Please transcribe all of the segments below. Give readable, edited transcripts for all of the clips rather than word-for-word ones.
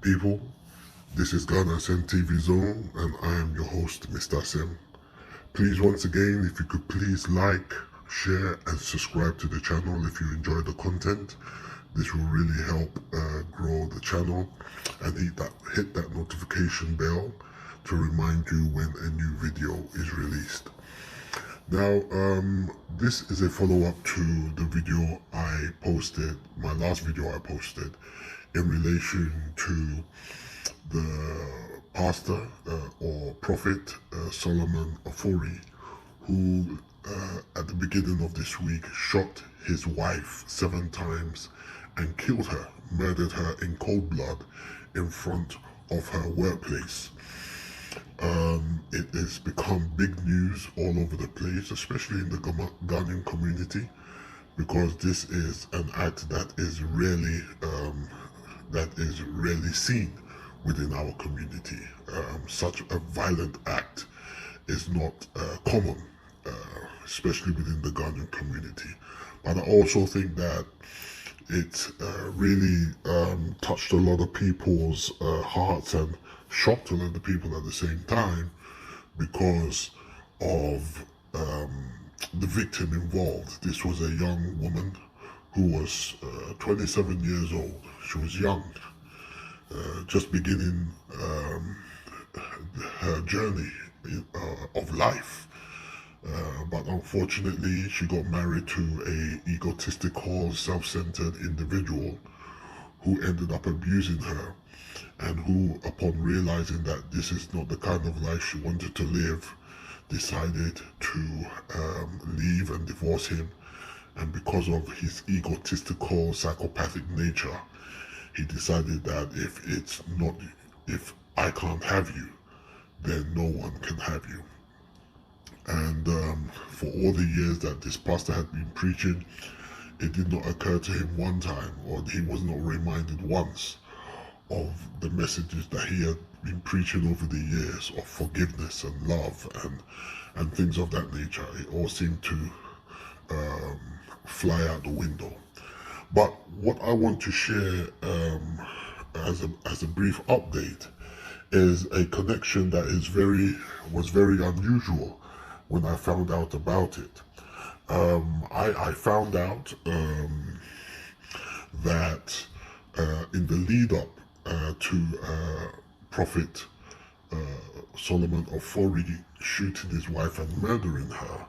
people, this is Ghana Sem TV Zone and I am your host, Mr. Sem. Please, once again, if you could please like, share and subscribe to the channel if you enjoy the content. This will really help grow the channel, and hit that notification bell to remind you when a new video is released. Now, this is a follow-up to the video I posted, my last video I posted, in relation to the pastor or prophet Solomon Ofori, who at the beginning of this week shot his wife 7 times and killed her, murdered her in cold blood in front of her workplace. It has become big news all over the place, especially in the Ghanaian community, because this is an act that is rarely seen within our community. Such a violent act is not common, especially within the Ghanaian community. But I also think that it really touched a lot of people's hearts and shocked a lot of people at the same time, because of the victim involved. This was a young woman who was 27 years old. She was young, just beginning her journey of life. But unfortunately, she got married to a egotistical, self-centered individual who ended up abusing her, and who, upon realizing that this is not the kind of life she wanted to live, decided to leave and divorce him. And because of his egotistical, psychopathic nature, he decided that if I can't have you, then no one can have you. And for all the years that this pastor had been preaching, it did not occur to him one time, or he was not reminded once, of the messages that he had been preaching over the years of forgiveness and love and things of that nature. It all seemed to fly out the window. But what I want to share as a brief update is a connection that was very unusual when I found out about it. I found out that in the lead up to Prophet Solomon Ofori shooting his wife and murdering her,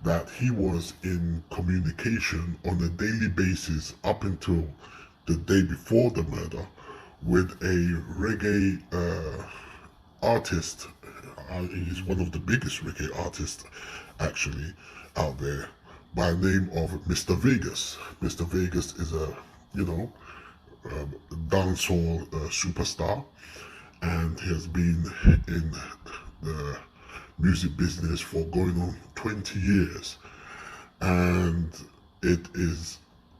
that he was in communication on a daily basis up until the day before the murder with a reggae artist. He's one of the biggest reggae artists actually out there, by the name of Mr. Vegas. Mr. Vegas is a, dancehall superstar, and he has been in the music business for going on 20 years. And it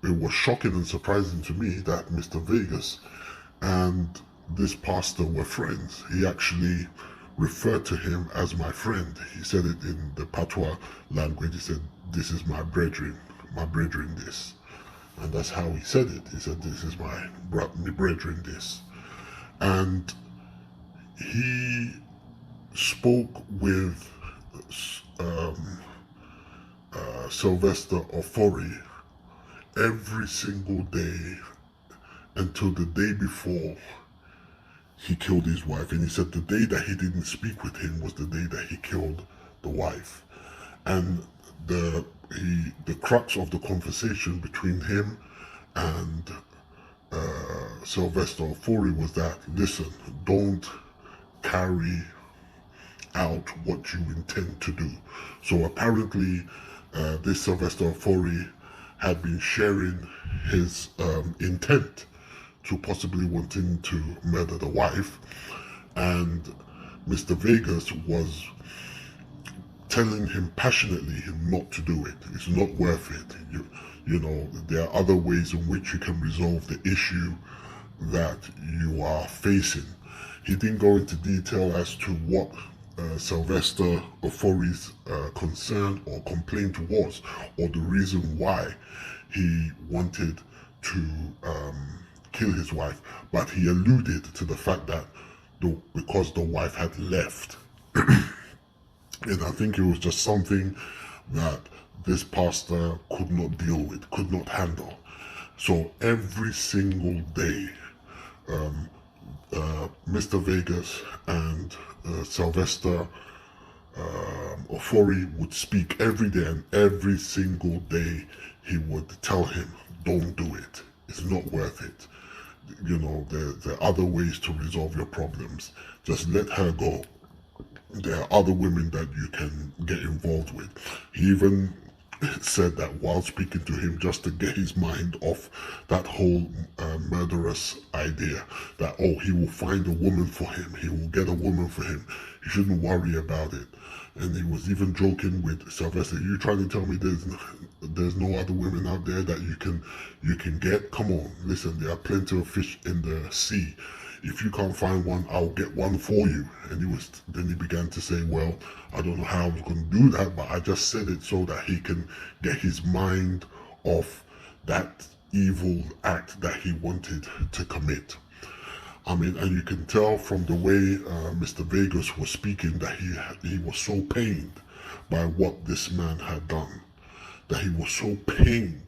was shocking and surprising to me that Mr. Vegas and this pastor were friends. He actually referred to him as my friend. He said it in the patois language. He said, "This is my brethren this." And that's how he said it. He said, "This is my brethren this." And he spoke with Slyvester Ofori every single day until the day before he killed his wife. And he said the day that he didn't speak with him was the day that he killed the wife. And the crux of the conversation between him and Slyvester Ofori was that, listen, don't carry out what you intend to do. So apparently this Slyvester Ofori had been sharing his intent to possibly wanting to murder the wife, and Mr. Vegas was telling him passionately not to do it. It's not worth it. You know, there are other ways in which you can resolve the issue that you are facing. He didn't go into detail as to what Slyvester Ofori's concern or complaint was, or the reason why he wanted to kill his wife, but he alluded to the fact that because the wife had left. And I think it was just something that this pastor could not deal with, could not handle. So every single day, Mr. Vegas and Slyvester Ofori would speak every day, and every single day he would tell him, don't do it. It's not worth it. You know, there are other ways to resolve your problems. Just let her go. There are other women that you can get involved with. He even said that while speaking to him, just to get his mind off that whole murderous idea that, oh, he will find a woman for him, he will get a woman for him, he shouldn't worry about it. And he was even joking with Sylvester, you trying to tell me there's no other women out there that you can get? Come on, listen, there are plenty of fish in the sea. If you can't find one, I'll get one for you. And then he began to say, well, I don't know how I was going to do that, but I just said it so that he can get his mind off that evil act that he wanted to commit. I mean, and you can tell from the way Mr. Vegas was speaking that he was so pained by what this man had done, that he was so pained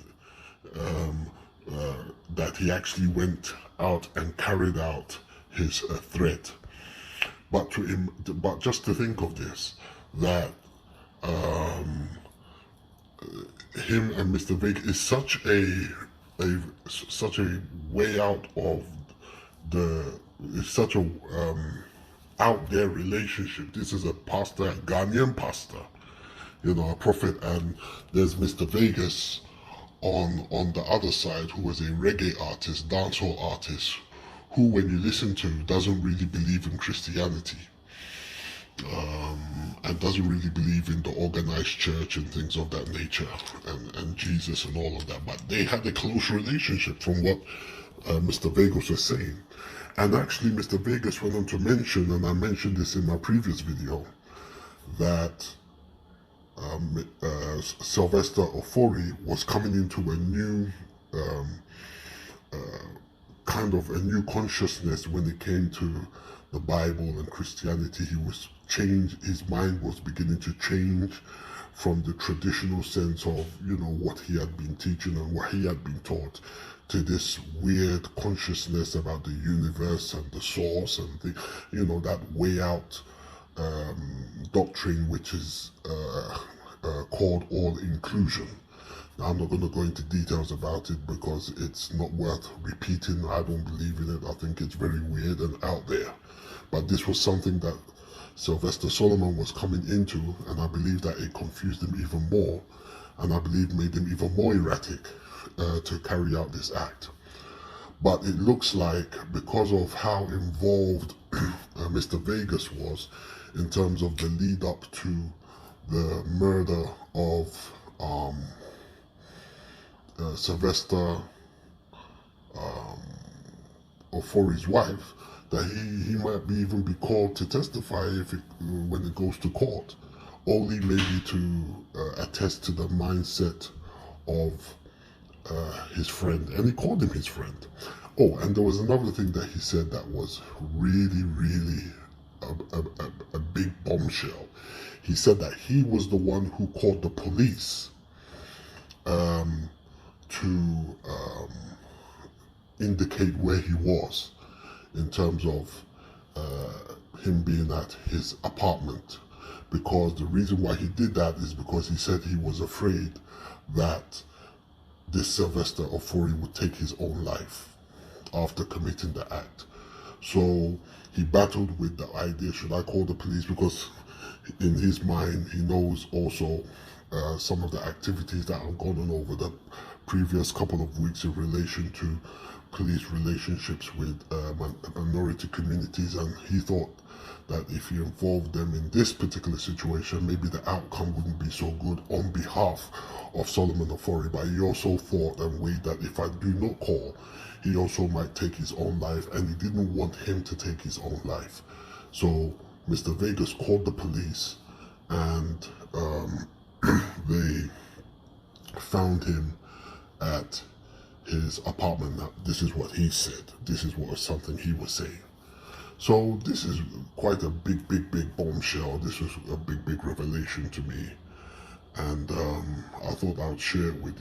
that he actually went out and carried out his threat. But just to think of this, that him and Mr. Vegas is such a way out of it's such a out there relationship. This is a pastor, a Ghanaian pastor, you know, a prophet, and there's Mr. Vegas on the other side, who was a reggae artist, dancehall artist, who, when you listen to, doesn't really believe in Christianity, and doesn't really believe in the organized church and things of that nature, and Jesus and all of that. But they had a close relationship, from what Mr. Vegas was saying. And actually, Mr. Vegas went on to mention, and I mentioned this in my previous video, that Slyvester Ofori was coming into a new kind of a new consciousness when it came to the Bible and Christianity. His mind was beginning to change from the traditional sense of, you know, what he had been teaching and what he had been taught, to this weird consciousness about the universe and the source and that way out doctrine, which is called all inclusion. Now, I'm not going to go into details about it because it's not worth repeating. I don't believe in it. I think it's very weird and out there. But this was something that Sylvester Solomon was coming into, and I believe that it confused him even more, and I believe made him even more erratic to carry out this act. But it looks like, because of how involved Mr. Vegas was in terms of the lead up to the murder of Sylvester Ofori's wife, that he might even be called to testify when it goes to court, only maybe to attest to the mindset of his friend. And he called him his friend. Oh, and there was another thing that he said that was really, really a big bombshell. He said that he was the one who called the police to indicate where he was, in terms of him being at his apartment, because the reason why he did that is because he said he was afraid that this Sylvester Ofori would take his own life after committing the act. So he battled with the idea, should I call the police? Because in his mind, he knows also some of the activities that have gone on over the previous couple of weeks in relation to police relationships with minority communities, and he thought that if he involved them in this particular situation, maybe the outcome wouldn't be so good on behalf of Solomon Ofori. But he also thought and weighed that if I do not call, he also might take his own life, and he didn't want him to take his own life. So Mr. Vegas called the police, and they found him at his apartment. This is what he said. This is what something he was saying. So this is quite a big bombshell. This was a big revelation to me, and I thought I would share it with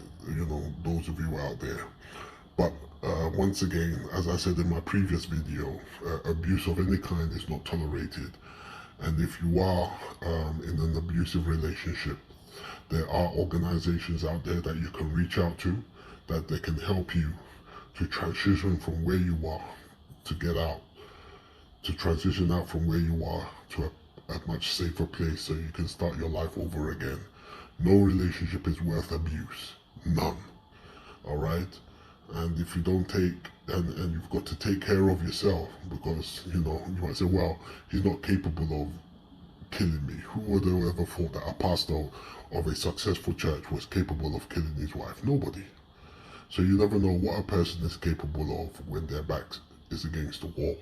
those of you out there. But once again, as I said in my previous video, abuse of any kind is not tolerated. And if you are in an abusive relationship, there are organizations out there that you can reach out to, that they can help you to transition from where you are to get out, to transition out from where you are to a much safer place so you can start your life over again. No relationship is worth abuse. None. All right? And if you don't and you've got to take care of yourself, because, you might say, well, he's not capable of killing me. Who would have ever thought that a pastor of a successful church was capable of killing his wife? Nobody. So you never know what a person is capable of when their back is against the wall.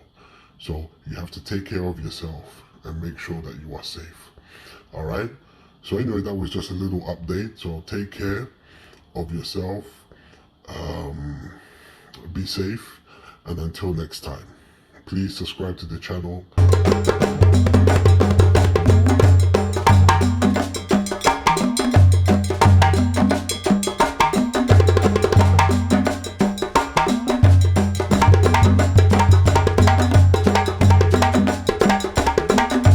So you have to take care of yourself and make sure that you are safe. All right? So anyway, that was just a little update. So take care of yourself. Be safe. And until next time, please subscribe to the channel.